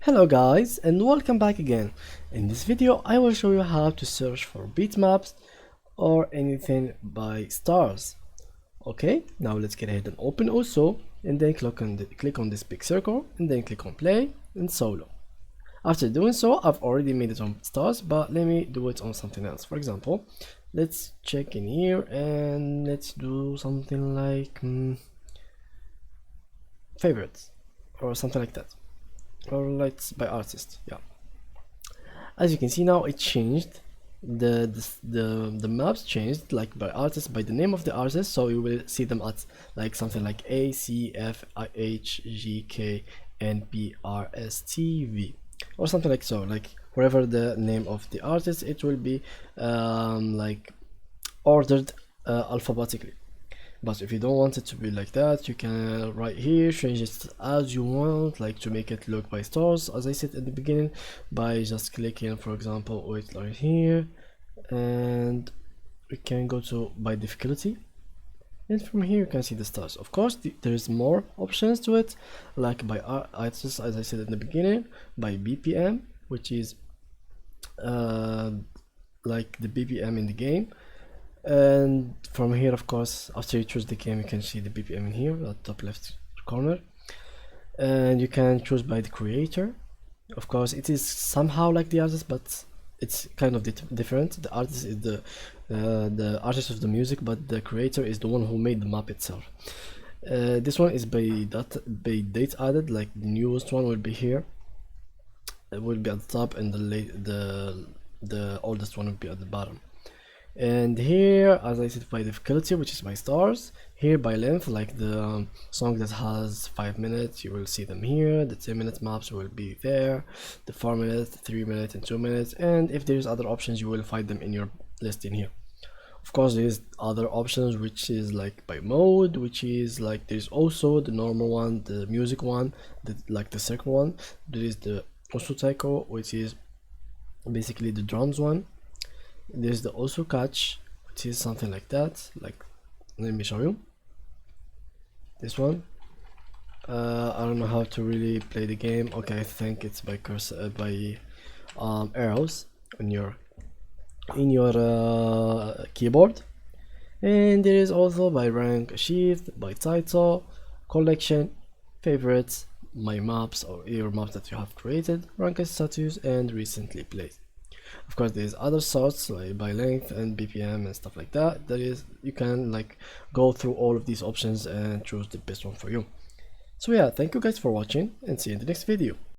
Hello guys and welcome back again. In this video I will show you how to search for bitmaps or anything by stars. Okay, now let's get ahead and open also and then click on this big circle and then click on play and solo. After doing so, I've already made it on stars, but let me do it on something else. For example, let's check in here and let's do something like favorites or something like that, or let's by artist. Yeah, as you can see now it changed. The maps changed like by artist, by the name of the artist, so you will see them at like something like A C F I H G K N P R S T V or something like so, like wherever the name of the artist, it will be like ordered alphabetically. But if you don't want it to be like that, you can right here change it as you want, like to make it look by stars, as I said at the beginning, by just clicking, for example, wait right here, and we can go to by difficulty, and from here you can see the stars. Of course, there is more options to it, like by artists, as I said in the beginning, by BPM, which is like the BPM in the game. And from here, of course, after you choose the game, you can see the BPM in here at top left corner, and you can choose by the creator. Of course, it is somehow like the artist, but it's kind of different. The artist is the artist of the music, but the creator is the one who made the map itself. This one is by date added, like the newest one will be here. It will be at the top, and the oldest one will be at the bottom. And here, as I said, by difficulty, which is by stars. Here by length, like the song that has 5 minutes, you will see them here. The 10-minute maps will be there, the 4 minutes, 3 minutes, and 2 minutes. And if there's other options, you will find them in your list in here. Of course, there's other options, which is like by mode, which is like there's also the normal one, the music one, like the second one. There is the Osu Taiko, which is basically the drums one. There's the also catch, which is something like that. Like, let me show you this one. I don't know how to really play the game. Okay, I think it's by cursor, by arrows on your keyboard. And there is also by rank, sheath, by title, collection, favorites, my maps or your maps that you have created, rank status, and recently played. Of course, there's other sorts like by length and BPM and stuff like that. You can like go through all of these options and choose the best one for you. So yeah, thank you guys for watching and see you in the next video.